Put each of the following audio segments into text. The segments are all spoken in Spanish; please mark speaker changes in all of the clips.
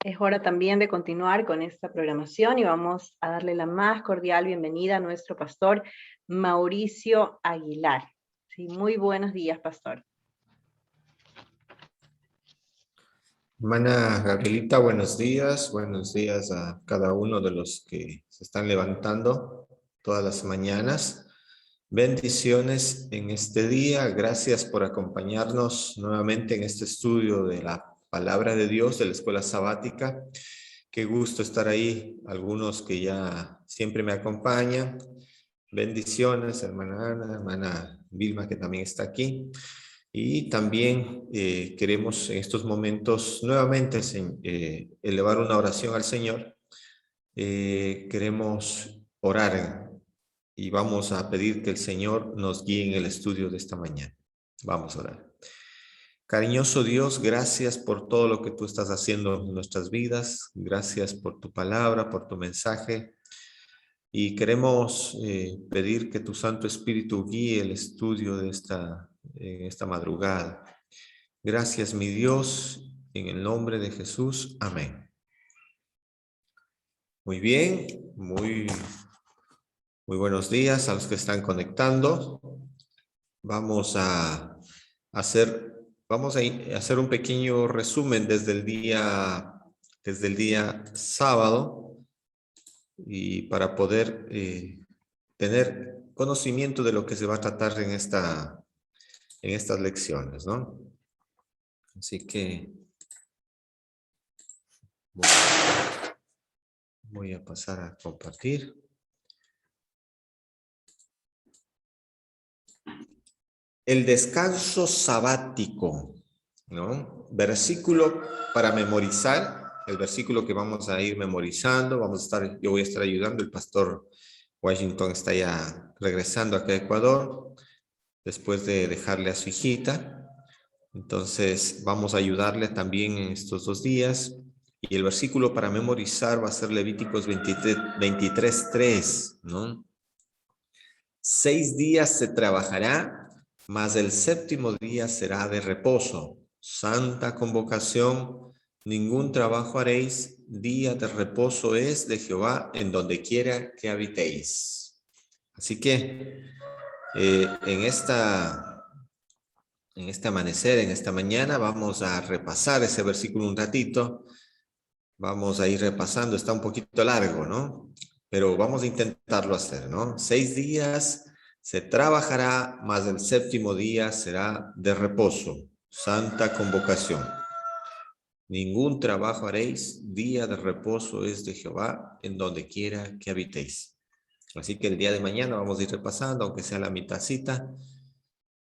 Speaker 1: Es hora también de continuar con esta programación y vamos a darle la más cordial bienvenida a nuestro pastor Mauricio Aguilar. Sí, muy buenos días, pastor.
Speaker 2: Hermana Gabrielita, buenos días a cada uno de los que se están levantando todas las mañanas. Bendiciones en este día, gracias por acompañarnos nuevamente en este estudio de la Palabra de Dios de la Escuela Sabática. Qué gusto estar ahí, algunos que ya siempre me acompañan. Bendiciones, hermana Ana, hermana Vilma, que también está aquí. Y también queremos en estos momentos nuevamente elevar una oración al Señor. Queremos orar y vamos a pedir que el Señor nos guíe en el estudio de esta mañana. Vamos a orar. Cariñoso Dios, gracias por todo lo que tú estás haciendo en nuestras vidas. Gracias por tu palabra, por tu mensaje. Y queremos pedir que tu Santo Espíritu guíe el estudio de esta madrugada. Gracias, mi Dios, en el nombre de Jesús. Amén. Muy bien, muy buenos días a los que están conectando. Vamos a hacer un pequeño resumen desde el día sábado y para poder tener conocimiento de lo que se va a tratar en estas lecciones, ¿no? Así que voy a pasar a compartir. El descanso sabático, ¿no? Versículo para memorizar, el versículo que vamos a ir memorizando, yo voy a estar ayudando, el pastor Washington está ya regresando acá a Ecuador, después de dejarle a su hijita. Entonces vamos a ayudarle también en estos 2 días. Y el versículo para memorizar va a ser Levíticos 23:3, ¿no? 6 días se trabajará, mas el 7º día será de reposo. Santa convocación, ningún trabajo haréis, día de reposo es de Jehová en donde quiera que habitéis. Así que en este amanecer, en esta mañana, vamos a repasar ese versículo un ratito. Vamos a ir repasando, está un poquito largo, ¿no? Pero vamos a intentarlo hacer, ¿no? 6 días se trabajará, mas el 7º día será de reposo. Santa convocación. Ningún trabajo haréis, día de reposo es de Jehová, en donde quiera que habitéis. Así que el día de mañana vamos a ir repasando, aunque sea la mitadcita.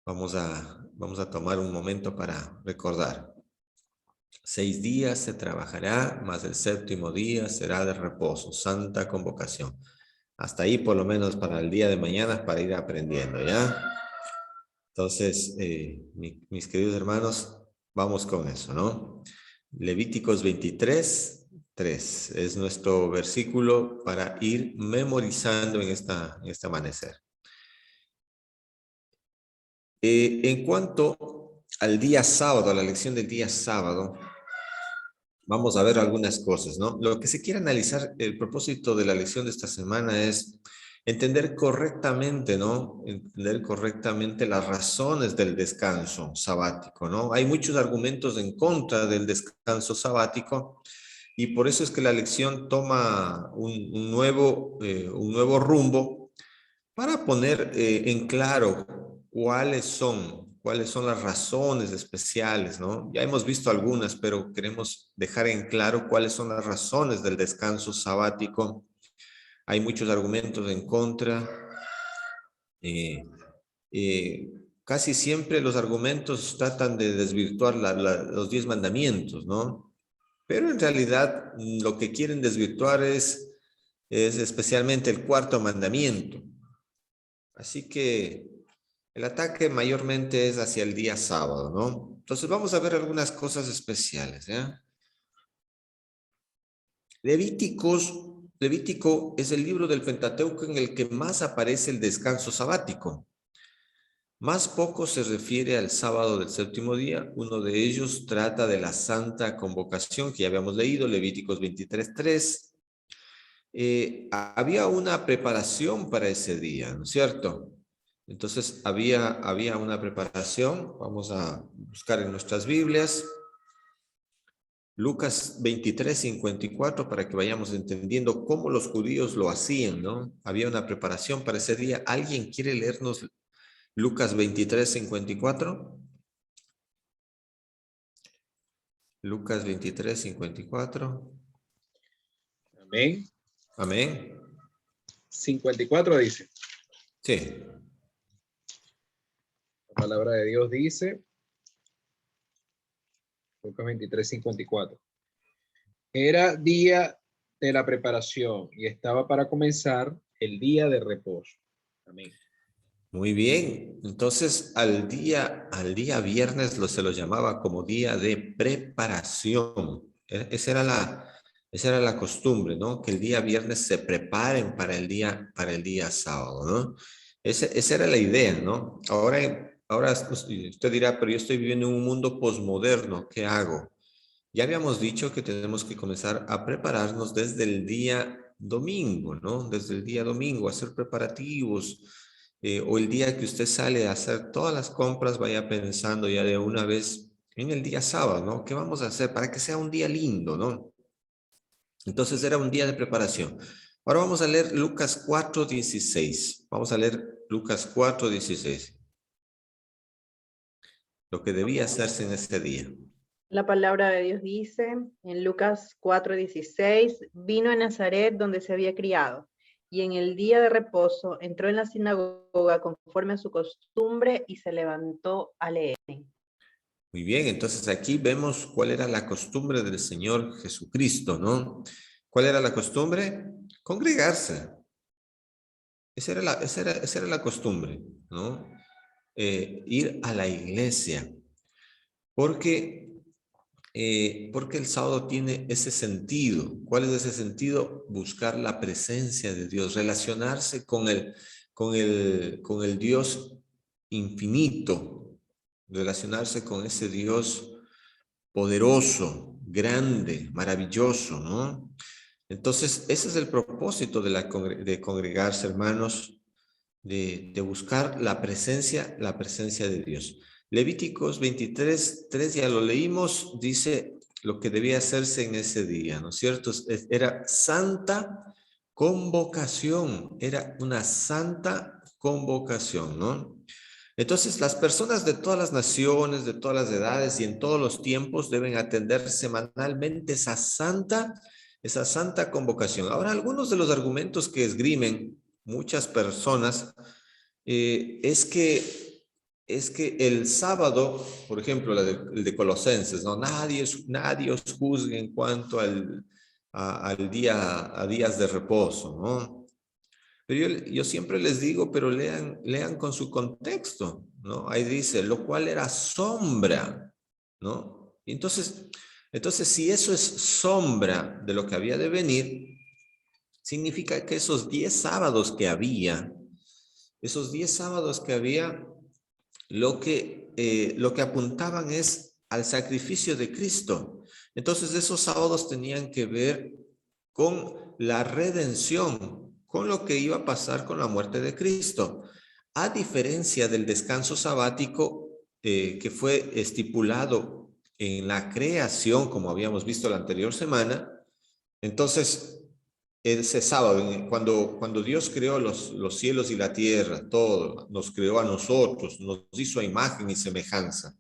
Speaker 2: Vamos a tomar un momento para recordar. 6 días se trabajará, mas el 7º día será de reposo. Santa convocación. Hasta ahí, por lo menos para el día de mañana, para ir aprendiendo, ¿ya? Entonces, mis queridos hermanos, vamos con eso, ¿no? Levíticos 23:3 es nuestro versículo para ir memorizando en este amanecer. En cuanto al día sábado, a la lección del día sábado, vamos a ver algunas cosas, ¿no? Lo que se quiere analizar, el propósito de la lección de esta semana es entender correctamente, ¿no? Entender correctamente las razones del descanso sabático, ¿no? Hay muchos argumentos en contra del descanso sabático y por eso es que la lección toma un nuevo rumbo para poner en claro cuáles son las razones especiales, ¿no? Ya hemos visto algunas, pero queremos dejar en claro cuáles son las razones del descanso sabático. Hay muchos argumentos en contra. Casi siempre los argumentos tratan de desvirtuar los 10 mandamientos, ¿no? Pero en realidad lo que quieren desvirtuar es especialmente el 4º mandamiento. Así que el ataque mayormente es hacia el día sábado, ¿no? Entonces vamos a ver algunas cosas especiales, ¿ya? Levítico es el libro del Pentateuco en el que más aparece el descanso sabático. Más poco se refiere al sábado del séptimo día. Uno de ellos trata de la santa convocación que ya habíamos leído, Levíticos 23:3. Había una preparación para ese día, ¿no es cierto? Entonces había una preparación. Vamos a buscar en nuestras Biblias. Lucas 23:54, para que vayamos entendiendo cómo los judíos lo hacían, ¿no? Había una preparación para ese día. ¿Alguien quiere leernos Lucas 23:54? Lucas 23:54.
Speaker 3: Amén.
Speaker 2: Amén.
Speaker 3: 54 dice.
Speaker 2: Sí.
Speaker 3: La palabra de Dios dice, Lucas 23:54. Era día de la preparación y estaba para comenzar el día de reposo. Amén.
Speaker 2: Muy bien. Entonces, al día viernes se lo llamaba como día de preparación. Esa era la costumbre, ¿no? Que el día viernes se preparen para el día sábado, ¿no? Esa era la idea, ¿no? Ahora usted dirá, pero yo estoy viviendo en un mundo posmoderno, ¿qué hago? Ya habíamos dicho que tenemos que comenzar a prepararnos desde el día domingo, ¿no? Desde el día domingo, hacer preparativos, o el día que usted sale a hacer todas las compras, vaya pensando ya de una vez en el día sábado, ¿no? ¿Qué vamos a hacer para que sea un día lindo, ¿no? Entonces era un día de preparación. Ahora vamos a leer Lucas 4:16. Vamos a leer Lucas 4:16. Lo que debía hacerse en ese día.
Speaker 1: La palabra de Dios dice en Lucas 4:16, vino a Nazaret donde se había criado, y en el día de reposo entró en la sinagoga conforme a su costumbre y se levantó a leer.
Speaker 2: Muy bien, entonces aquí vemos cuál era la costumbre del Señor Jesucristo, ¿no? ¿Cuál era la costumbre? Congregarse. Esa era la costumbre, ¿no? Ir a la iglesia. Porque el sábado tiene ese sentido. ¿Cuál es ese sentido? Buscar la presencia de Dios, relacionarse con el Dios infinito, relacionarse con ese Dios poderoso, grande, maravilloso, ¿no? Entonces, ese es el propósito de congregarse, hermanos, de buscar la presencia de Dios. Levíticos 23:3, ya lo leímos, dice lo que debía hacerse en ese día, ¿no es cierto? Era santa convocación, era una santa convocación, ¿no? Entonces, las personas de todas las naciones, de todas las edades y en todos los tiempos deben atender semanalmente esa santa convocación. Ahora, algunos de los argumentos que esgrimen muchas personas es que el sábado, por ejemplo, el de Colosenses, ¿no? Nadie os juzgue en cuanto a días de reposo, ¿no? Pero yo siempre les digo, pero lean con su contexto, ¿no? Ahí dice, lo cual era sombra, ¿no? Y entonces, si eso es sombra de lo que había de venir, significa que esos 10 sábados que había, lo que apuntaban es al sacrificio de Cristo. Entonces, esos sábados tenían que ver con la redención, con lo que iba a pasar con la muerte de Cristo. A diferencia del descanso sabático que fue estipulado en la creación, como habíamos visto la anterior semana, entonces ese sábado, cuando Dios creó los cielos y la tierra, todo, nos creó a nosotros, nos hizo a imagen y semejanza.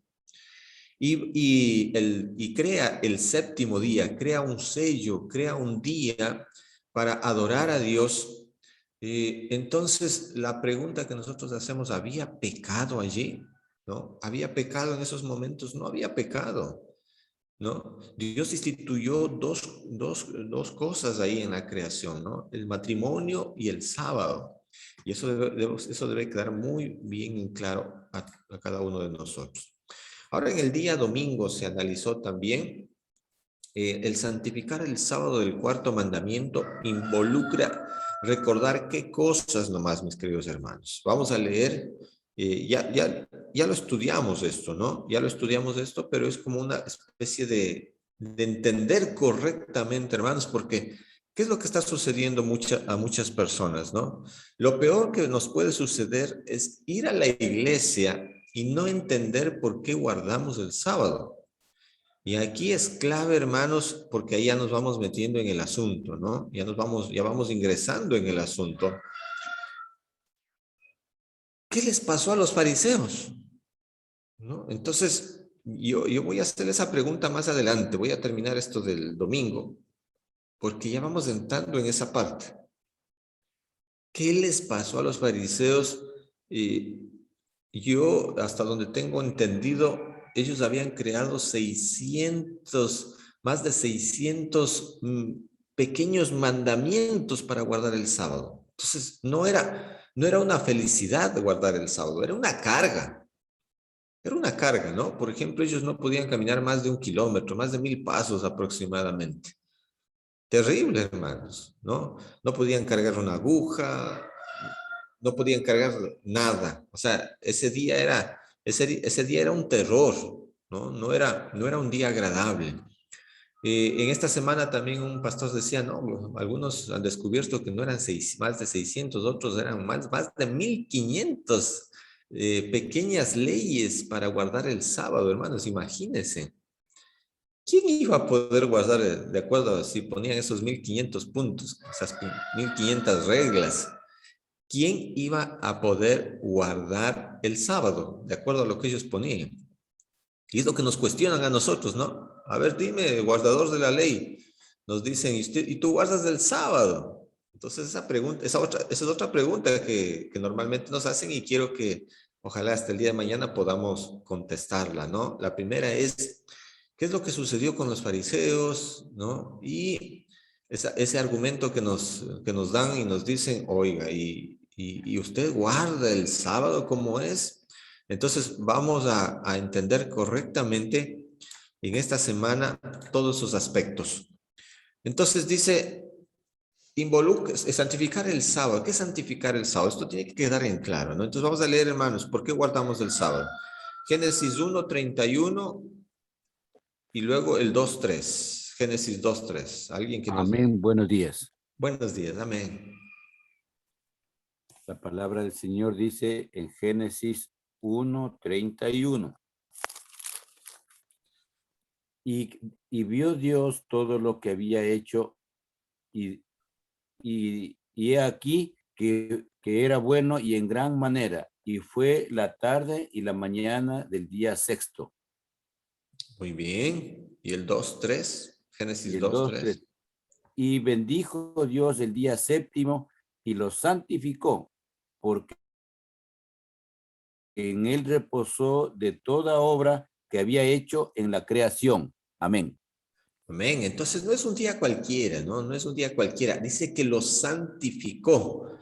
Speaker 2: Y crea el séptimo día, crea un sello, crea un día para adorar a Dios. Entonces, la pregunta que nosotros hacemos, ¿había pecado allí? ¿No? ¿Había pecado en esos momentos? No había pecado, ¿no? Dios instituyó dos cosas ahí en la creación, ¿no? El matrimonio y el sábado. Y eso debe quedar muy bien en claro a cada uno de nosotros. Ahora, en el día domingo se analizó también el santificar el sábado del cuarto mandamiento involucra recordar qué cosas nomás, mis queridos hermanos. Vamos a leer Ya lo estudiamos esto, ¿no? Ya lo estudiamos esto, pero es como una especie de entender correctamente, hermanos, porque ¿qué es lo que está sucediendo a muchas personas, ¿no? Lo peor que nos puede suceder es ir a la iglesia y no entender por qué guardamos el sábado. Y aquí es clave, hermanos, porque ahí ya nos vamos metiendo en el asunto, ¿no? Ya vamos ingresando en el asunto. ¿Qué les pasó a los fariseos? ¿No? Entonces, yo voy a hacer esa pregunta más adelante. Voy a terminar esto del domingo, porque ya vamos entrando en esa parte. ¿Qué les pasó a los fariseos? Yo, hasta donde tengo entendido, ellos habían creado más de 600 pequeños mandamientos para guardar el sábado. Entonces, no era una felicidad de guardar el sábado, era una carga. Era una carga, ¿no? Por ejemplo, ellos no podían caminar más de 1 kilómetro, más de 1000 pasos aproximadamente. Terrible, hermanos, ¿no? No podían cargar una aguja, no podían cargar nada. O sea, ese día era un terror, ¿no? No era un día agradable. En esta semana también un pastor decía, no, algunos han descubierto que no eran más de 600, otros eran más de 1500 pequeñas leyes para guardar el sábado, hermanos, imagínense. ¿Quién iba a poder guardar, de acuerdo a si ponían esos 1500 puntos, esas 1500 reglas? ¿Quién iba a poder guardar el sábado, de acuerdo a lo que ellos ponían? Y es lo que nos cuestionan a nosotros, ¿no? A ver, dime, guardador de la ley. Nos dicen, ¿y tú guardas del sábado? Entonces esa es otra pregunta que normalmente nos hacen y quiero que ojalá hasta el día de mañana podamos contestarla, ¿no? La primera es, ¿qué es lo que sucedió con los fariseos, ¿no? Y ese argumento que nos dan y nos dicen, oiga, ¿y usted guarda el sábado como es? Entonces vamos a entender correctamente en esta semana todos esos aspectos. Entonces dice, santificar el sábado. ¿Qué es santificar el sábado? Esto tiene que quedar en claro, ¿no? Entonces vamos a leer, hermanos, ¿por qué guardamos el sábado? Génesis 1:31 y luego el 2:3. Génesis 2:3. Alguien que nos...
Speaker 4: Amén. Buenos días.
Speaker 2: Buenos días, amén.
Speaker 4: La palabra del Señor dice en Génesis 1:31. Y vio Dios todo lo que había hecho y he aquí que era bueno y en gran manera. Y fue la tarde y la mañana del día sexto.
Speaker 2: Muy bien. ¿Y el 2:3? Génesis
Speaker 4: Y el
Speaker 2: 2:3.
Speaker 4: Y bendijo Dios el día séptimo y lo santificó, porque en él reposó de toda obra que había hecho en la creación. Amén.
Speaker 2: Amén. Entonces no es un día cualquiera, ¿no? No es un día cualquiera. Dice que lo santificó.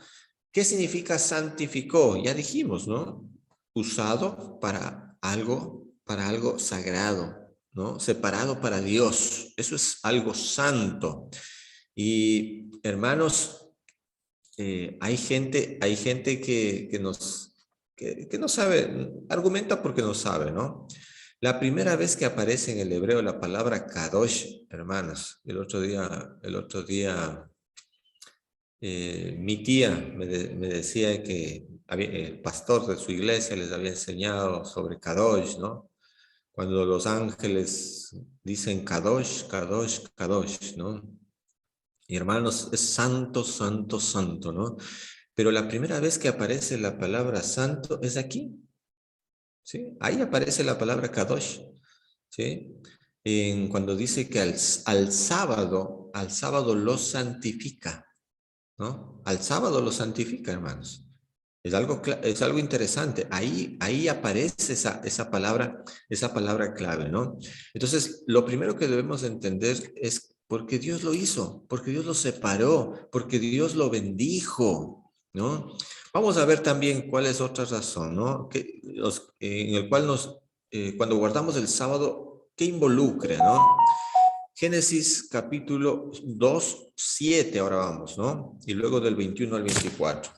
Speaker 2: ¿Qué significa santificó? Ya dijimos, ¿no? Usado para algo sagrado, ¿no? Separado para Dios. Eso es algo santo. Y hermanos, hay gente que no sabe, argumenta porque no sabe, ¿no? La primera vez que aparece en el hebreo la palabra kadosh, hermanos, el otro día mi tía me decía que el pastor de su iglesia les había enseñado sobre kadosh, ¿no? Cuando los ángeles dicen kadosh, kadosh, kadosh, ¿no? Y hermanos, es santo, santo, santo, ¿no? Pero la primera vez que aparece la palabra santo es aquí, ¿sí? Ahí aparece la palabra kadosh, ¿sí? Cuando dice que al sábado lo santifica, ¿no? Al sábado lo santifica, hermanos. Es algo interesante. Ahí aparece esa palabra clave, ¿no? Entonces, lo primero que debemos entender es porque Dios lo hizo, porque Dios lo separó, porque Dios lo bendijo, ¿no? Vamos a ver también cuál es otra razón, ¿no? En el cual cuando guardamos el sábado, ¿qué involucra, no? Génesis capítulo 2:7, ahora vamos, ¿no? Y luego del 21 al 24.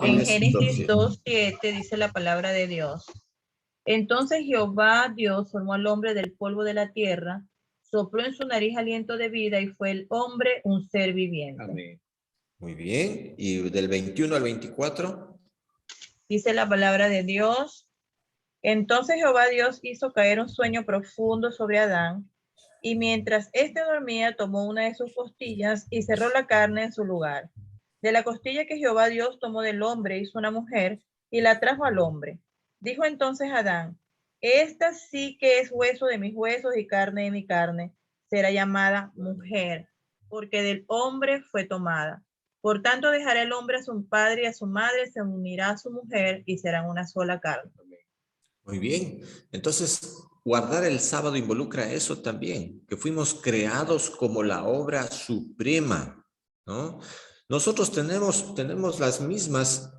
Speaker 5: En
Speaker 2: Génesis
Speaker 5: Génesis
Speaker 2: 2:7.
Speaker 5: 2:7 dice la palabra de Dios. Entonces Jehová Dios formó al hombre del polvo de la tierra, sopló en su nariz aliento de vida y fue el hombre un ser viviente.
Speaker 3: Amén.
Speaker 2: Muy bien. Y del 21 al 24.
Speaker 5: Dice la palabra de Dios. Entonces Jehová Dios hizo caer un sueño profundo sobre Adán, y mientras éste dormía, tomó una de sus costillas y cerró la carne en su lugar. De la costilla que Jehová Dios tomó del hombre, hizo una mujer y la trajo al hombre. Dijo entonces Adán, esta sí que es hueso de mis huesos y carne de mi carne, será llamada mujer, porque del hombre fue tomada. Por tanto dejará el hombre a su padre y a su madre, se unirá a su mujer y serán una sola carne.
Speaker 2: Muy bien. Entonces, guardar el sábado involucra eso también, que fuimos creados como la obra suprema, ¿no? Nosotros tenemos las mismas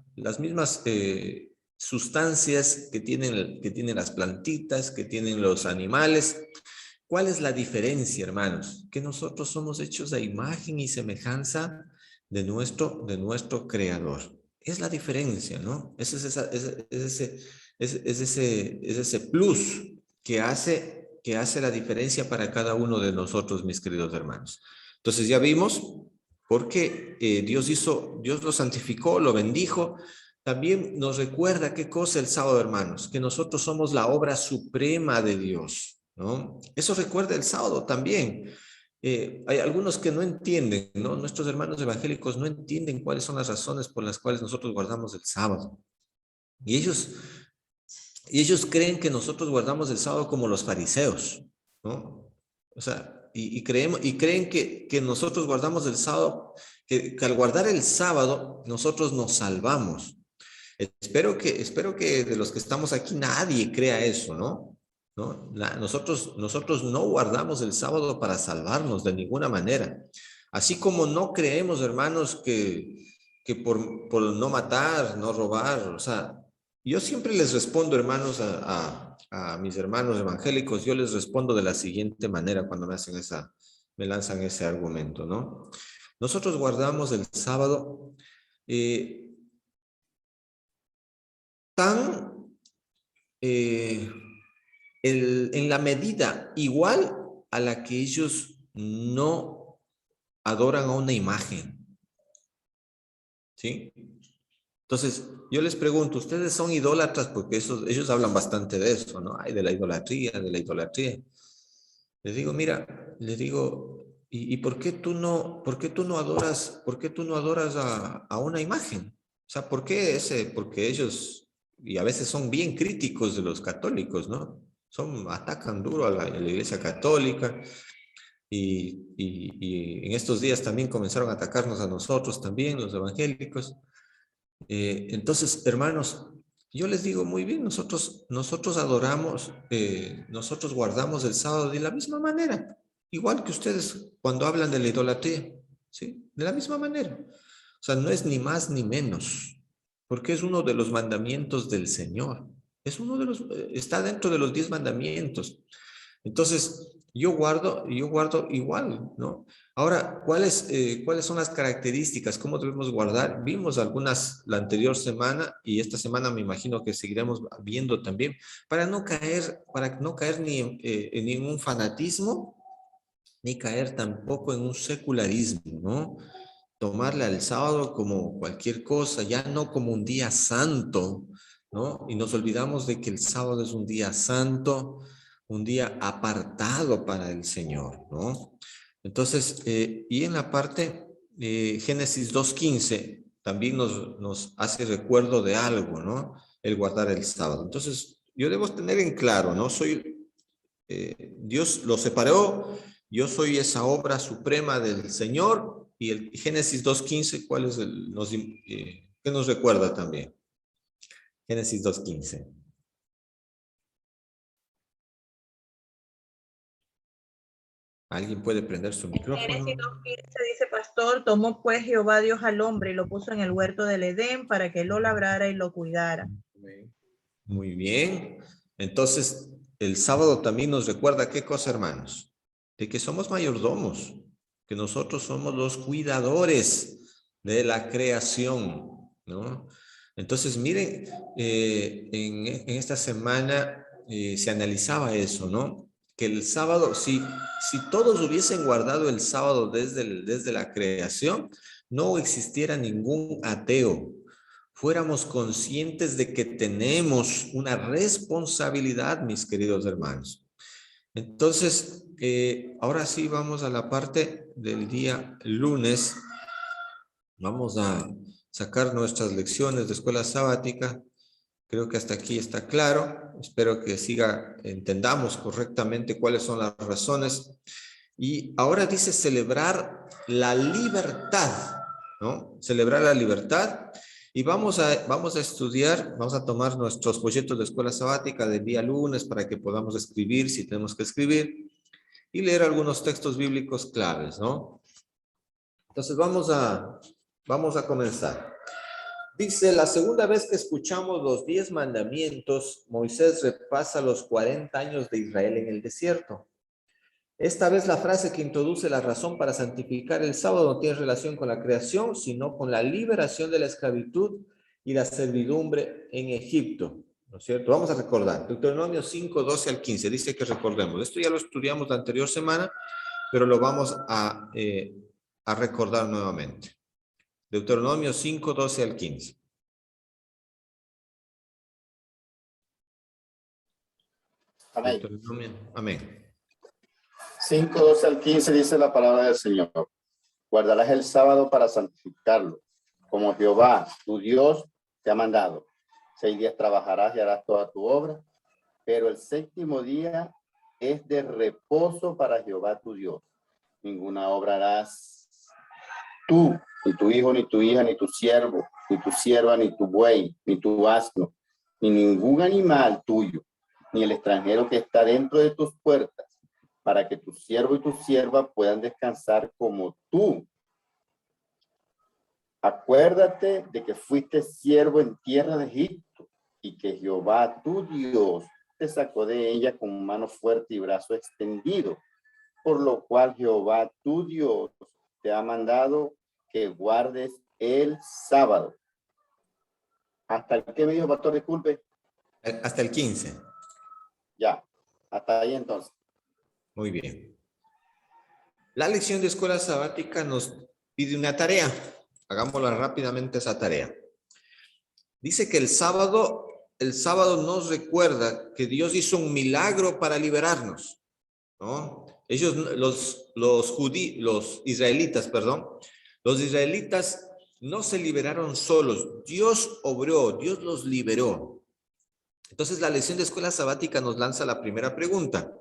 Speaker 2: sustancias que tienen las plantitas, que tienen los animales. ¿Cuál es la diferencia, hermanos? Que nosotros somos hechos a imagen y semejanza de nuestro Creador. Es la diferencia, ¿no? Es ese plus que hace la diferencia para cada uno de nosotros, mis queridos hermanos. Entonces ya vimos por qué Dios lo santificó, lo bendijo. También nos recuerda qué cosa el sábado, hermanos, que nosotros somos la obra suprema de Dios, ¿no? Eso recuerda el sábado también. Hay algunos que no entienden, ¿no? Nuestros hermanos evangélicos no entienden cuáles son las razones por las cuales nosotros guardamos el sábado. Y ellos creen que nosotros guardamos el sábado como los fariseos, ¿no? O sea, y creen que nosotros guardamos el sábado, que al guardar el sábado nosotros nos salvamos. Espero que de los que estamos aquí nadie crea eso, ¿no? Nosotros no guardamos el sábado para salvarnos de ninguna manera. Así como no creemos, hermanos, que por no matar, no robar, o sea, yo siempre les respondo, hermanos, a mis hermanos evangélicos, yo les respondo de la siguiente manera cuando me lanzan ese argumento, ¿no? Nosotros guardamos el sábado en la medida igual a la que ellos no adoran a una imagen. ¿Sí? Entonces, yo les pregunto, ¿ustedes son idólatras? Porque ellos hablan bastante de eso, ¿no? Ay, de la idolatría, de la idolatría. Les digo, mira, ¿y por qué tú no adoras a una imagen? O sea, porque ellos, y a veces son bien críticos de los católicos, ¿no? Atacan duro a la iglesia católica, y en estos días también comenzaron a atacarnos a nosotros también, los evangélicos. Entonces, hermanos, yo les digo muy bien, nosotros adoramos, nosotros guardamos el sábado de la misma manera, igual que ustedes cuando hablan de la idolatría, ¿sí? De la misma manera. O sea, no es ni más ni menos, porque es uno de los mandamientos del Señor. Está dentro de los 10 mandamientos. Entonces, yo guardo igual, ¿no? Ahora, ¿cuáles son las características? ¿Cómo debemos guardar? Vimos algunas la anterior semana y esta semana me imagino que seguiremos viendo también, para no caer ni en ningún fanatismo, ni caer tampoco en un secularismo, ¿no? Tomarle al sábado como cualquier cosa, ya no como un día santo, ¿no? Y nos olvidamos de que el sábado es un día santo, un día apartado para el Señor, ¿no? Entonces, y en la parte Génesis 2:15 también nos hace recuerdo de algo, ¿no? El guardar el sábado. Entonces, yo debo tener en claro, ¿no? Dios lo separó, yo soy esa obra suprema del Señor, y el Génesis 2:15, ¿cuál es qué nos recuerda también? Génesis 2:15. ¿Alguien puede prender su micrófono?
Speaker 5: Génesis 2:15 dice, pastor, tomó pues Jehová Dios al hombre y lo puso en el huerto del Edén para que lo labrara y lo cuidara.
Speaker 2: Muy bien. Entonces, el sábado también nos recuerda qué cosa, hermanos, de que somos mayordomos, que nosotros somos los cuidadores de la creación, ¿no? Entonces, miren, en esta semana se analizaba eso, ¿no? Que el sábado, si todos hubiesen guardado el sábado desde la creación, no existiera ningún ateo. Fuéramos conscientes de que tenemos una responsabilidad, mis queridos hermanos. Entonces, ahora sí vamos a la parte del día lunes. Vamos a sacar nuestras lecciones de escuela sabática. Creo que hasta aquí está claro. Espero que entendamos correctamente cuáles son las razones. Y ahora dice celebrar la libertad, ¿no? Celebrar la libertad. Y vamos a estudiar, vamos a tomar nuestros folletos de escuela sabática del día lunes para que podamos escribir si tenemos que escribir y leer algunos textos bíblicos claves, ¿no? Entonces vamos a comenzar. Dice, la segunda vez que escuchamos los 10 mandamientos, Moisés repasa los 40 años de Israel en el desierto. Esta vez la frase que introduce la razón para santificar el sábado no tiene relación con la creación, sino con la liberación de la esclavitud y la servidumbre en Egipto. ¿No es cierto? Vamos a recordar. Deuteronomio 5, 12 al 15. Dice que recordemos. Esto ya lo estudiamos la anterior semana, pero lo vamos a recordar nuevamente. Deuteronomio 5, 12 al 15.
Speaker 6: Amén.
Speaker 2: Amén.
Speaker 6: 5, 12 al 15 dice la palabra del Señor. Guardarás el sábado para santificarlo, como Jehová, tu Dios, te ha mandado. 6 días trabajarás y harás toda tu obra, pero el séptimo día es de reposo para Jehová, tu Dios. Ninguna obra harás tú, ni tu hijo, ni tu hija, ni tu siervo, ni tu sierva, ni tu buey, ni tu asno, ni ningún animal tuyo, ni el extranjero que está dentro de tus puertas, para que tu siervo y tu sierva puedan descansar como tú. Acuérdate de que fuiste siervo en tierra de Egipto y que Jehová, tu Dios, te sacó de ella con mano fuerte y brazo extendido, por lo cual Jehová, tu Dios, te ha mandado que guardes el sábado. ¿Hasta el qué me dijo, pastor? Disculpe.
Speaker 2: Hasta el 15.
Speaker 6: Ya, hasta ahí entonces.
Speaker 2: Muy bien. La lección de escuela sabática nos pide una tarea. Hagámosla rápidamente esa tarea. Dice que el sábado nos recuerda que Dios hizo un milagro para liberarnos, ¿no? Ellos, los israelitas no se liberaron solos. Dios obró, Dios los liberó. Entonces la lección de escuela sabática nos lanza la primera pregunta.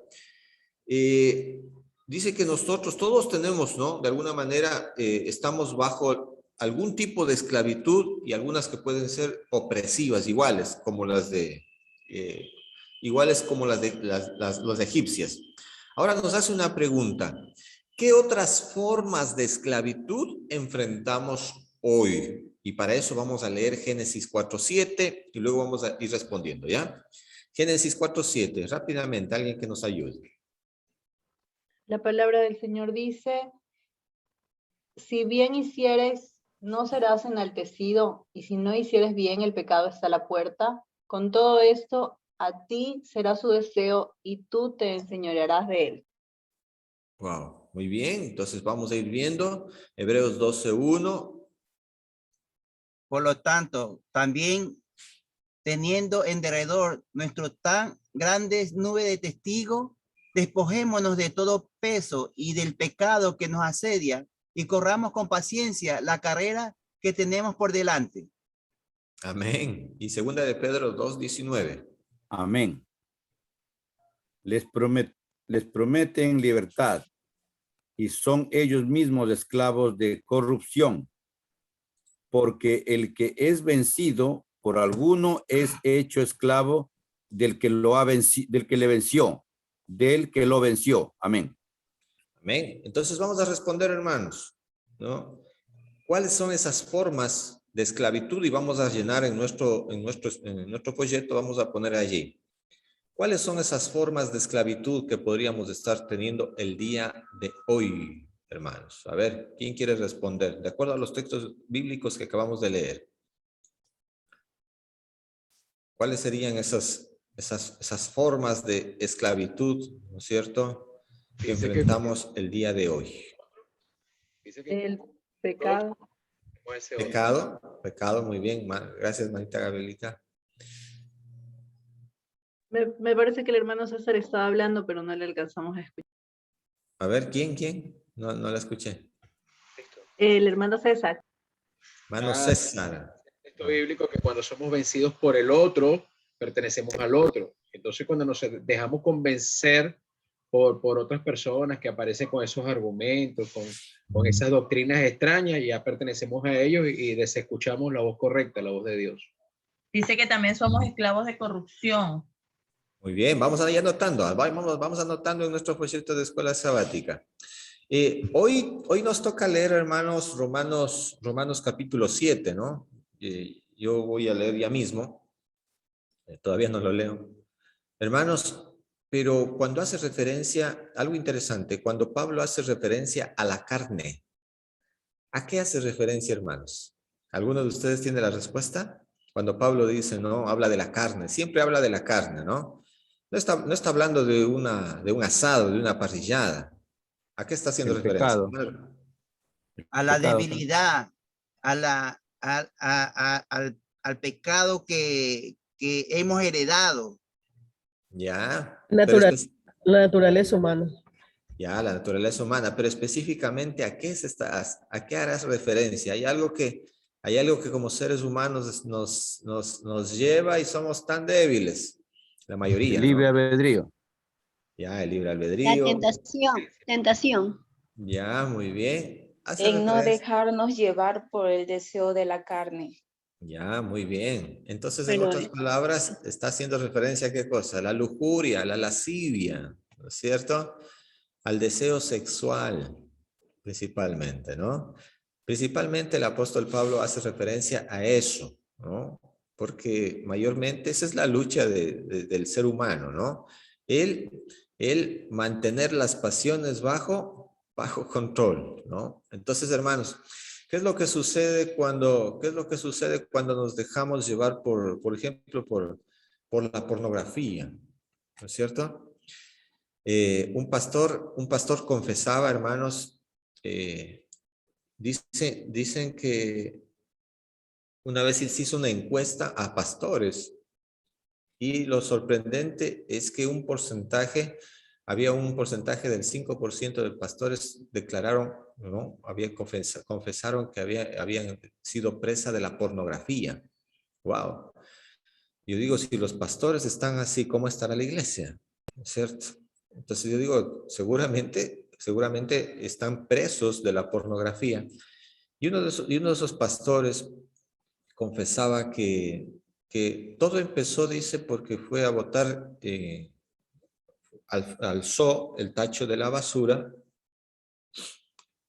Speaker 2: Dice que nosotros todos tenemos, ¿no? De alguna manera estamos bajo algún tipo de esclavitud y algunas que pueden ser opresivas, iguales como las de las egipcias. Ahora nos hace una pregunta. ¿Qué otras formas de esclavitud enfrentamos hoy? Y para eso vamos a leer Génesis 4:7 y luego vamos a ir respondiendo, ¿ya? Génesis 4:7, rápidamente, alguien que nos ayude.
Speaker 1: La palabra del Señor dice, si bien hicieres, no serás enaltecido, y si no hicieres bien, el pecado está a la puerta. Con todo esto, a ti será su deseo, y tú te enseñorearás de él.
Speaker 2: Wow, muy bien. Entonces vamos a ir viendo Hebreos 12:1.
Speaker 7: Por lo tanto, también teniendo en derredor nuestro tan grandes nube de testigos, despojémonos de todo peso y del pecado que nos asedia y corramos con paciencia la carrera que tenemos por delante.
Speaker 2: Amén. Y segunda de Pedro 2:19.
Speaker 4: Amén. Les prometen libertad y son ellos mismos esclavos de corrupción, porque el que es vencido por alguno es hecho esclavo del que lo venció. Amén.
Speaker 2: Amén. Entonces vamos a responder, hermanos, ¿no? ¿Cuáles son esas formas de esclavitud? Y vamos a llenar en nuestro folleto, vamos a poner allí. ¿Cuáles son esas formas de esclavitud que podríamos estar teniendo el día de hoy, hermanos? A ver, ¿quién quiere responder? De acuerdo a los textos bíblicos que acabamos de leer. ¿Cuáles serían esas formas de esclavitud, ¿no es cierto?, que
Speaker 3: Dice
Speaker 2: enfrentamos el día de hoy.
Speaker 3: dice que
Speaker 1: El pecado.
Speaker 3: como ese otro.
Speaker 2: Pecado, muy bien. Gracias, manita Gabrielita.
Speaker 1: Me parece que el hermano César estaba hablando, pero no le alcanzamos a escuchar.
Speaker 2: A ver, ¿quién? No la escuché.
Speaker 3: Listo.
Speaker 1: El hermano César.
Speaker 2: Hermano César.
Speaker 3: Texto bíblico que cuando somos vencidos por el otro, pertenecemos al otro. Entonces, cuando nos dejamos convencer por otras personas que aparecen con esos argumentos, con esas doctrinas extrañas, ya pertenecemos a ellos y desescuchamos la voz correcta, la voz de Dios.
Speaker 5: Dice que también somos esclavos de corrupción.
Speaker 2: Muy bien, vamos a ir anotando. Vamos anotando en nuestro folleto de escuela sabática. Hoy nos toca leer, hermanos, Romanos capítulo 7, ¿no? Yo voy a leer ya mismo. Todavía no lo leo. Hermanos, pero cuando hace referencia, algo interesante, cuando Pablo hace referencia a la carne, ¿a qué hace referencia, hermanos? ¿Alguno de ustedes tiene la respuesta? Cuando Pablo dice, no, habla de la carne, siempre habla de la carne, ¿no? No está hablando de un asado, de una parrillada. ¿A qué está haciendo
Speaker 4: El
Speaker 2: referencia?
Speaker 4: pecado.
Speaker 7: A la
Speaker 4: Pecado.
Speaker 7: debilidad, al pecado que hemos heredado.
Speaker 2: Ya.
Speaker 8: La naturaleza humana.
Speaker 2: Ya, la naturaleza humana, pero específicamente ¿a qué harás referencia? Hay algo que como seres humanos nos lleva y somos tan débiles, la mayoría,
Speaker 4: El libre
Speaker 2: ¿no?
Speaker 4: albedrío.
Speaker 2: Ya, el libre
Speaker 9: La
Speaker 2: albedrío.
Speaker 9: tentación.
Speaker 2: Ya, muy bien. Hace
Speaker 10: En no
Speaker 2: referencia.
Speaker 10: dejarnos llevar por el deseo de la carne.
Speaker 2: Ya, muy bien. Entonces, en
Speaker 9: Pero
Speaker 2: otras palabras, está haciendo referencia a qué cosa? La lujuria, la lascivia, ¿no es cierto? Al deseo sexual, principalmente, ¿no? Principalmente el apóstol Pablo hace referencia a eso, ¿no? Porque mayormente esa es la lucha del ser humano, ¿no? El mantener las pasiones bajo control, ¿no? Entonces, hermanos, ¿qué es lo que sucede cuando nos dejamos llevar por ejemplo, por la pornografía? ¿No es cierto? Un pastor confesaba, hermanos, dicen que una vez se hizo una encuesta a pastores y lo sorprendente es que había un porcentaje del 5% de pastores declararon, ¿no? Confesaron que habían sido presa de la pornografía. Wow. Yo digo, si los pastores están así, ¿cómo estará la iglesia? ¿No es cierto? Entonces yo digo, seguramente están presos de la pornografía. Y uno de esos pastores confesaba que todo empezó, dice, porque fue a botar, alzó el tacho de la basura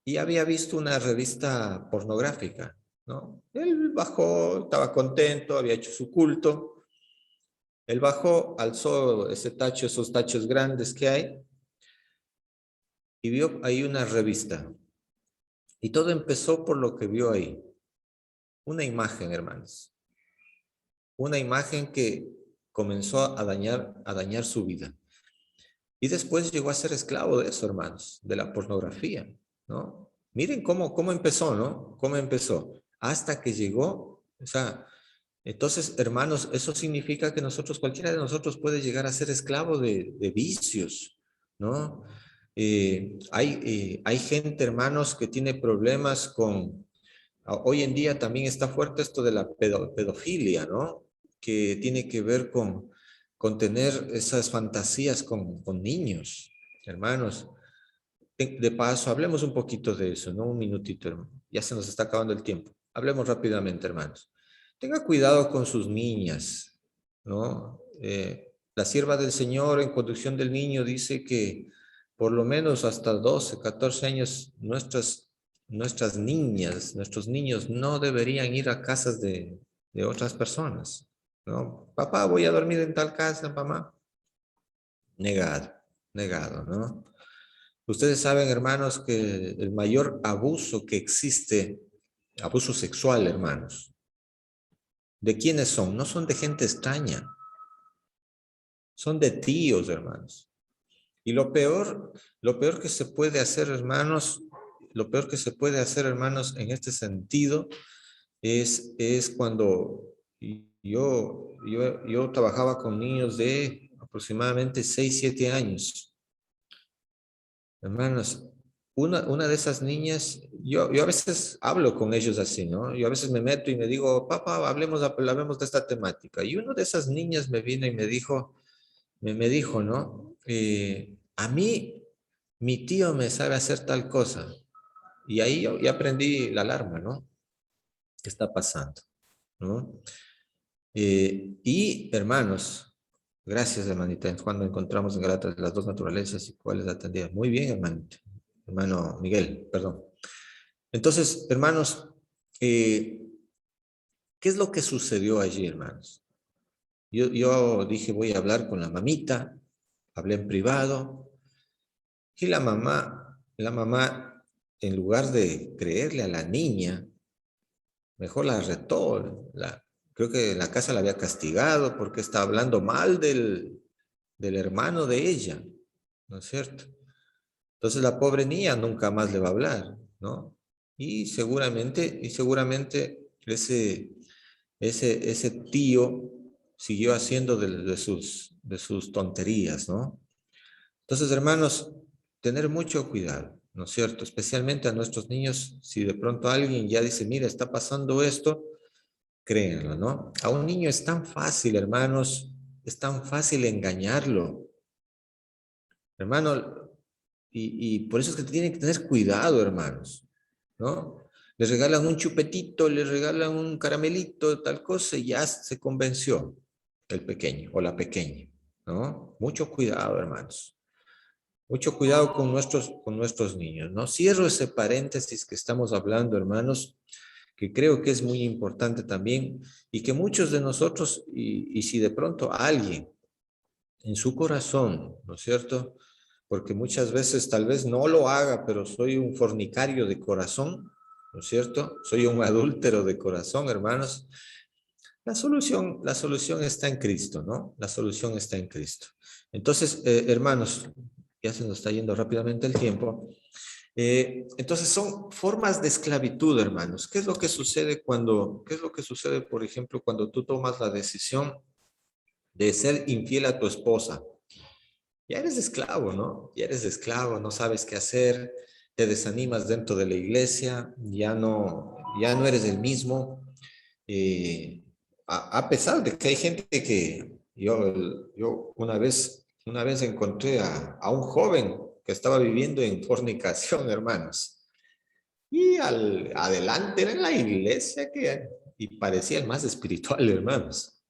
Speaker 2: y había visto una revista pornográfica, ¿no? Él bajó, estaba contento, había hecho su culto. Él bajó, alzó esos tachos grandes que hay y vio ahí una revista. Y todo empezó por lo que vio ahí. Una imagen, hermanos. Una imagen que comenzó a dañar su vida. Y después llegó a ser esclavo de eso, hermanos, de la pornografía, ¿no? Miren cómo empezó, ¿no? Cómo empezó. Hasta que llegó, o sea, entonces, hermanos, eso significa que cualquiera de nosotros puede llegar a ser esclavo de vicios, ¿no? Hay gente, hermanos, que tiene problemas hoy en día también está fuerte esto de la pedofilia, ¿no? Que tiene que ver con tener esas fantasías con niños, hermanos. De paso, hablemos un poquito de eso, ¿no? Un minutito, hermano. Ya se nos está acabando el tiempo. Hablemos rápidamente, hermanos. Tenga cuidado con sus niñas, ¿no? La sierva del Señor en conducción del niño dice que por lo menos hasta 12, 14 años nuestras niñas, nuestros niños no deberían ir a casas de otras personas, ¿no? Papá, voy a dormir en tal casa, mamá. Negado, ¿no? Ustedes saben, hermanos, que el mayor abuso que existe, abuso sexual, hermanos, ¿De quiénes son? No son de gente extraña. Son de tíos, hermanos. Y lo peor que se puede hacer, hermanos, lo peor que se puede hacer, hermanos, en este sentido, es cuando yo trabajaba con niños de aproximadamente 6, 7 años. Hermanos, una de esas niñas, yo a veces hablo con ellos así, ¿no? Yo a veces me meto y me digo, papá, hablemos de esta temática. Y una de esas niñas me vino y me dijo, ¿no? A mí, mi tío me sabe hacer tal cosa. Y ahí yo ya aprendí la alarma, ¿no? ¿Qué está pasando? ¿No? Y hermanos, gracias hermanita, es cuando encontramos en Gálatas las dos naturalezas y cuáles atendían. Muy bien, hermanito. Hermano Miguel, perdón. Entonces, hermanos, ¿qué es lo que sucedió allí, hermanos? Yo dije, voy a hablar con la mamita, hablé en privado, y la mamá, en lugar de creerle a la niña, mejor la retó. Creo que en la casa la había castigado porque estaba hablando mal del hermano de ella, ¿no es cierto? Entonces la pobre niña nunca más le va a hablar, ¿no? Y seguramente ese tío siguió haciendo de sus tonterías, ¿no? Entonces, hermanos, tener mucho cuidado, ¿no es cierto? Especialmente a nuestros niños, si de pronto alguien ya dice, mira, está pasando esto, créanlo, ¿no? A un niño es tan fácil, hermanos, es tan fácil engañarlo. Hermano, y por eso es que tienen que tener cuidado, hermanos, ¿no? Les regalan un chupetito, les regalan un caramelito, tal cosa, y ya se convenció el pequeño o la pequeña, ¿no? Mucho cuidado, hermanos. Mucho cuidado con nuestros niños, ¿no? Cierro ese paréntesis que estamos hablando, hermanos, que creo que es muy importante también, y que muchos de nosotros, y si de pronto alguien en su corazón, ¿no es cierto? Porque muchas veces tal vez no lo haga, pero soy un fornicario de corazón, ¿no es cierto? Soy un adúltero de corazón, hermanos. La solución está en Cristo, ¿no? La solución está en Cristo. Entonces, hermanos, ya se nos está yendo rápidamente el tiempo. Entonces son formas de esclavitud, hermanos. ¿Qué es lo que sucede por ejemplo, cuando tú tomas la decisión de ser infiel a tu esposa? Ya eres esclavo, ¿no? Ya eres esclavo, no sabes qué hacer, te desanimas dentro de la iglesia, ya no eres el mismo. A pesar de que hay gente que yo una vez encontré a un joven que estaba viviendo en fornicación, hermanos. Y adelante era en la iglesia y parecía el más espiritual, hermanos.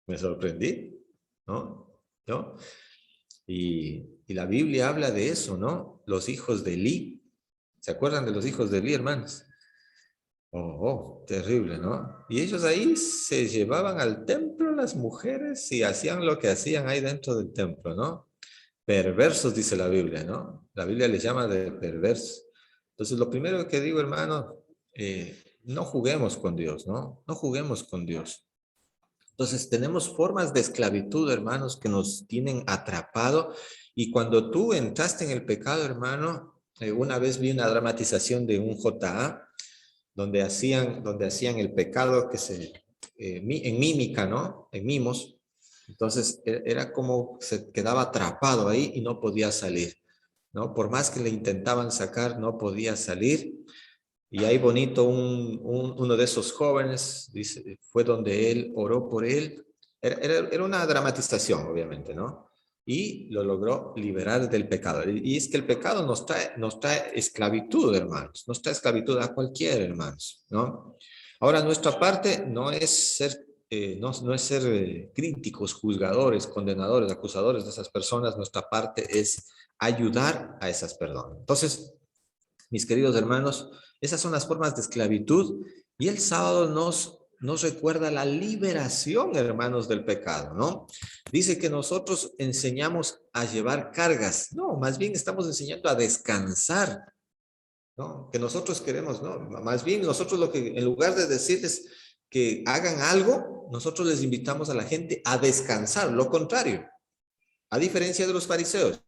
Speaker 2: Me sorprendí, ¿no? ¿No? Y la Biblia habla de eso, ¿no? Los hijos de Elí. ¿Se acuerdan de los hijos de Elí, hermanos? Terrible, ¿no? Y ellos ahí se llevaban al templo las mujeres y hacían lo que hacían ahí dentro del templo, ¿no? Perversos, dice la Biblia, ¿no? La Biblia les llama de perversos. Entonces, lo primero que digo, hermano, no juguemos con Dios, ¿no? No juguemos con Dios. Entonces, tenemos formas de esclavitud, hermanos, que nos tienen atrapado. Y cuando tú entraste en el pecado, hermano, una vez vi una dramatización de un JA, donde hacían el pecado en mímica, ¿no? En mimos. Entonces, era como se quedaba atrapado ahí y no podía salir, ¿no? Por más que le intentaban sacar, no podía salir. Y ahí bonito, uno de esos jóvenes, dice, fue donde él oró por él. Era una dramatización, obviamente, ¿no? Y lo logró liberar del pecado. Y es que el pecado nos trae esclavitud, hermanos. Nos trae esclavitud a cualquiera, hermanos, ¿no? Ahora, nuestra parte no es ser críticos, juzgadores, condenadores, acusadores de esas personas. Nuestra parte es ayudar a esas personas. Entonces, mis queridos hermanos, esas son las formas de esclavitud, y el sábado nos recuerda la liberación, hermanos, del pecado, ¿no? Dice que nosotros enseñamos a llevar cargas. No, más bien estamos enseñando a descansar, ¿no? Que nosotros queremos, ¿no? Más bien nosotros en lugar de decirles que hagan algo, nosotros les invitamos a la gente a descansar, lo contrario, a diferencia de los fariseos.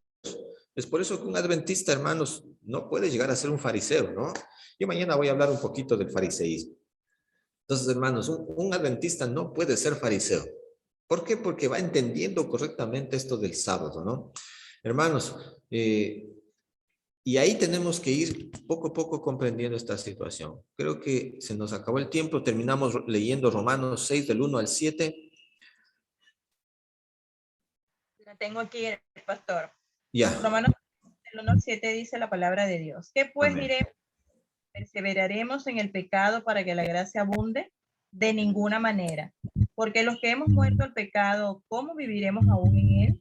Speaker 2: Es por eso que un adventista, hermanos, no puede llegar a ser un fariseo, ¿no? Yo mañana voy a hablar un poquito del fariseísmo. Entonces, hermanos, un adventista no puede ser fariseo. ¿Por qué? Porque va entendiendo correctamente esto del sábado, ¿no? Hermanos, y ahí tenemos que ir poco a poco comprendiendo esta situación. Creo que se nos acabó el tiempo. Terminamos leyendo Romanos 6 del 1 al 7.
Speaker 5: La tengo aquí, pastor.
Speaker 2: Ya.
Speaker 5: Romanos del 1 al 7 dice la palabra de Dios. ¿Qué pues
Speaker 2: Amén.
Speaker 5: diremos? ¿Perseveraremos en el pecado para que la gracia abunde? De ninguna manera. Porque los que hemos muerto al pecado, ¿cómo viviremos aún en él?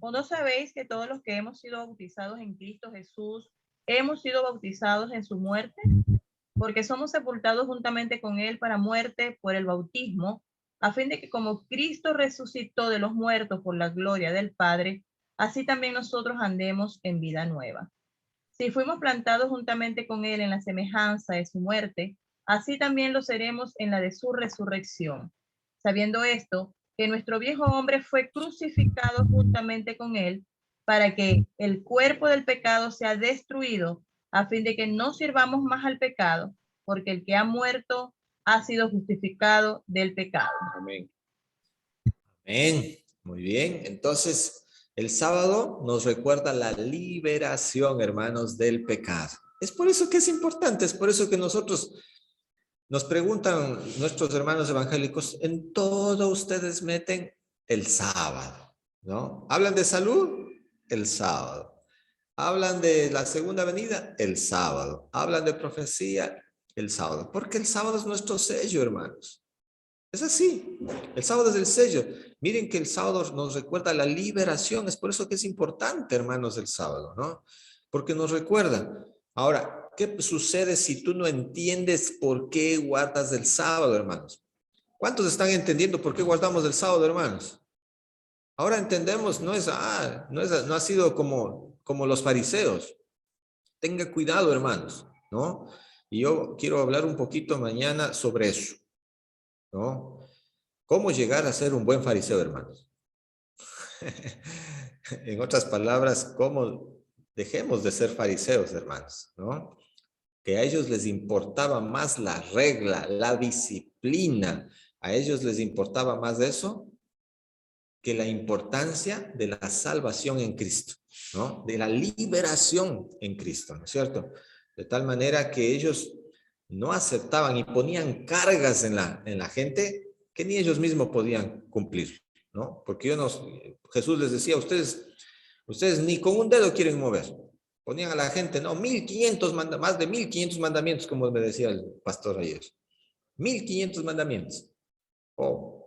Speaker 5: ¿O no sabéis que todos los que hemos sido bautizados en Cristo Jesús, hemos sido bautizados en su muerte? Porque somos sepultados juntamente con él para muerte por el bautismo, a fin de que como Cristo resucitó de los muertos por la gloria del Padre, así también nosotros andemos en vida nueva. Si fuimos plantados juntamente con él en la semejanza de su muerte, así también lo seremos en la de su resurrección. Sabiendo esto, que nuestro viejo hombre fue crucificado juntamente con él, para que el cuerpo del pecado sea destruido, a fin de que no sirvamos más al pecado, porque el que ha muerto ha sido justificado del pecado.
Speaker 3: Amén.
Speaker 2: Amén. Muy bien. Entonces, el sábado nos recuerda la liberación, hermanos, del pecado. Es por eso que es importante, es por eso que nosotros nos preguntan nuestros hermanos evangélicos, en todo ustedes meten el sábado, ¿no? Hablan de salud, el sábado. Hablan de la segunda venida, el sábado. Hablan de profecía, el sábado. Porque el sábado es nuestro sello, hermanos. Es así. El sábado es el sello. Miren que el sábado nos recuerda la liberación. Es por eso que es importante, hermanos, el sábado, ¿no? Porque nos recuerda. Ahora, ¿qué sucede si tú no entiendes por qué guardas el sábado, hermanos? ¿Cuántos están entendiendo por qué guardamos el sábado, hermanos? Ahora entendemos, no ha sido como los fariseos. Tenga cuidado, hermanos, ¿no? Y yo quiero hablar un poquito mañana sobre eso, ¿no? ¿Cómo llegar a ser un buen fariseo, hermanos? En otras palabras, ¿cómo dejemos de ser fariseos, hermanos, ¿no? Que a ellos les importaba más la regla, la disciplina. A ellos les importaba más eso que la importancia de la salvación en Cristo, ¿no? De la liberación en Cristo, ¿no es cierto? De tal manera que ellos no aceptaban y ponían cargas en la gente que ni ellos mismos podían cumplir, ¿no? Porque Jesús les decía, ustedes ni con un dedo quieren mover. Ponían a la gente, no, más de 1500 mandamientos, como me decía el pastor ayer. 1500 mandamientos. Oh,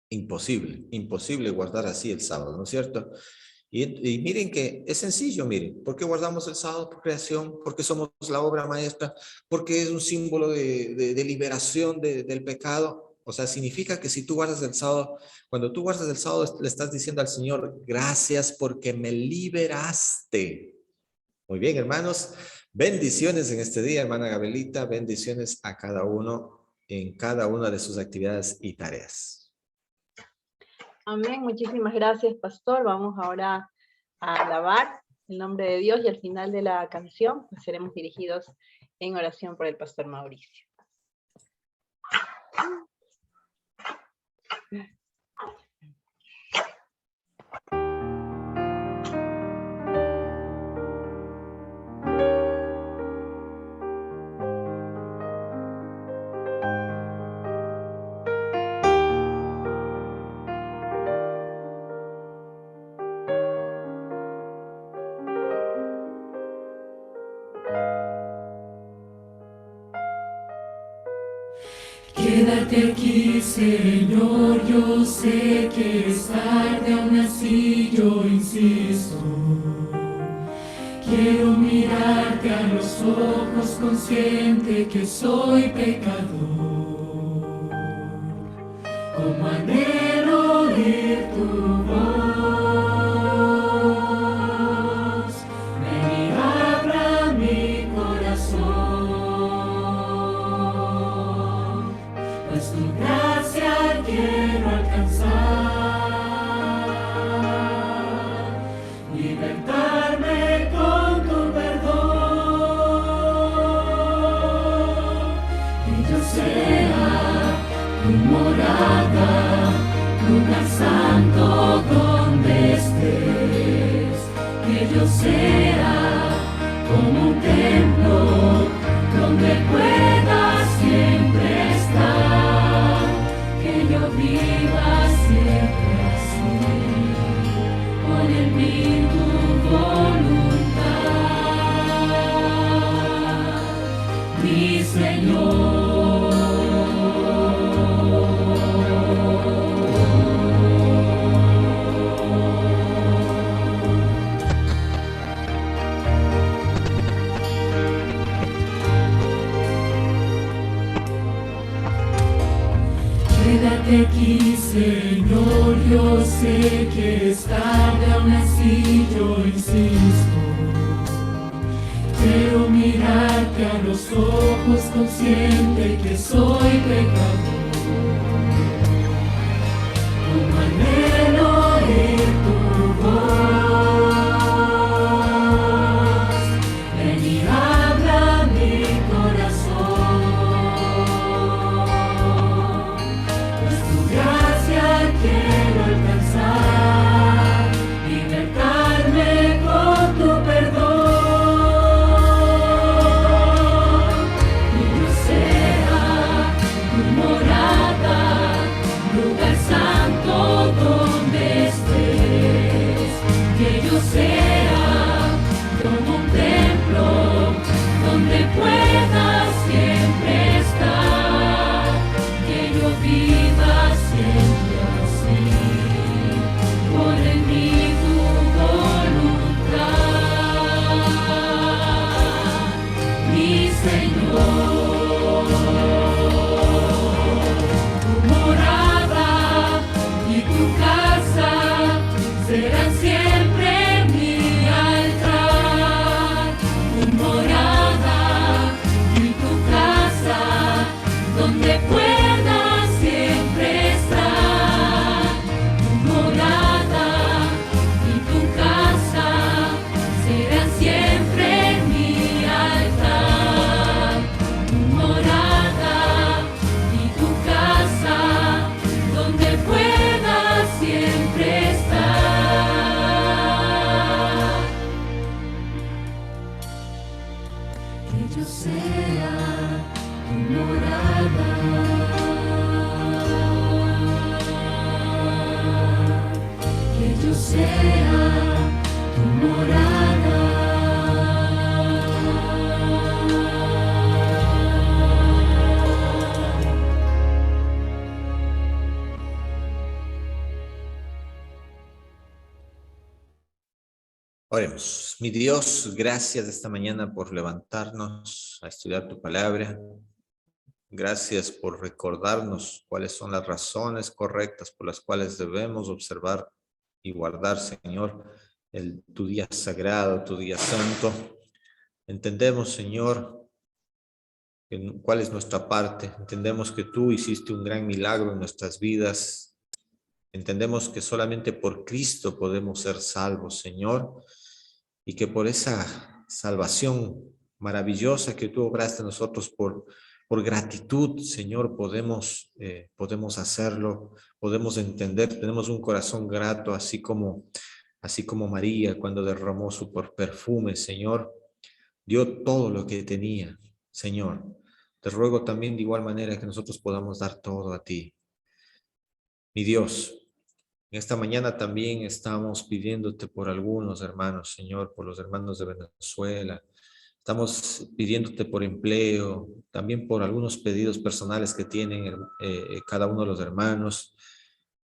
Speaker 2: imposible guardar así el sábado, ¿no es cierto? Y miren que es sencillo, miren, ¿por qué guardamos el sábado? Por creación, porque somos la obra maestra, porque es un símbolo de liberación del pecado. O sea, significa que si tú guardas el sábado, cuando tú guardas el sábado, le estás diciendo al Señor, gracias porque me liberaste. Muy bien, hermanos, bendiciones en este día, hermana Gabelita, bendiciones a cada uno en cada una de sus actividades y tareas.
Speaker 1: Amén, muchísimas gracias, pastor. Vamos ahora a alabar el nombre de Dios y al final de la canción pues, seremos dirigidos en oración por el pastor Mauricio.
Speaker 11: Quédate aquí, Señor, yo sé que es tarde, aún así yo insisto. Quiero mirarte a los ojos, consciente que soy pecador. Como anhelo oír tu voz, ven y abra mi corazón. Pues como un templo donde pueda siempre estar, que yo viva siempre así, con el mi tu voluntad, mi Señor. Quédate aquí, Señor, yo sé que es tarde, aún así yo insisto. Quiero mirarte a los ojos, consciente que soy pecador. Como anhelo oír tu voz, ven y habla mi corazón. Quiero alcanzar, libertarme con tu perdón, que yo sea tu morada, lugar santo donde estés, que yo sea como un templo donde puedas siempre estar, que yo viva siempre por en mí tu voluntad, mi Señor. Tu morada y tu casa serán siempre mi altar. Tu morada y tu casa donde puedas siempre estar. Tu morada y tu casa serán siempre mi altar. Tu morada y tu casa donde puedas siempre estar. Que yo sea tu morada. Que yo sea tu morada.
Speaker 2: Oremos. Mi Dios, gracias esta mañana por levantarnos a estudiar tu palabra. Gracias por recordarnos cuáles son las razones correctas por las cuales debemos observar y guardar, Señor, tu día sagrado, tu día santo. Entendemos, Señor, cuál es nuestra parte. Entendemos que tú hiciste un gran milagro en nuestras vidas. Entendemos que solamente por Cristo podemos ser salvos, Señor, y que por esa salvación maravillosa que tú obraste en nosotros por gratitud, Señor, podemos hacerlo, podemos entender, tenemos un corazón grato, así como María cuando derramó su perfume, Señor, dio todo lo que tenía, Señor. Te ruego también de igual manera que nosotros podamos dar todo a ti. Mi Dios, en esta mañana también estamos pidiéndote por algunos hermanos, Señor, por los hermanos de Venezuela. Estamos pidiéndote por empleo, también por algunos pedidos personales que tienen cada uno de los hermanos,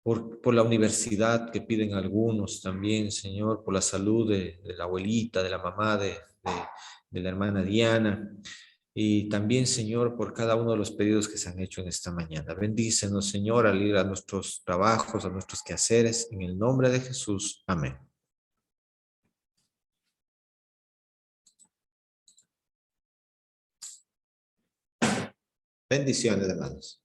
Speaker 2: por la universidad que piden algunos también, Señor, por la salud de la abuelita, de la mamá, de la hermana Diana. Y también, Señor, por cada uno de los pedidos que se han hecho en esta mañana. Bendícenos, Señor, al ir a nuestros trabajos, a nuestros quehaceres. En el nombre de Jesús. Amén. Bendiciones, hermanos.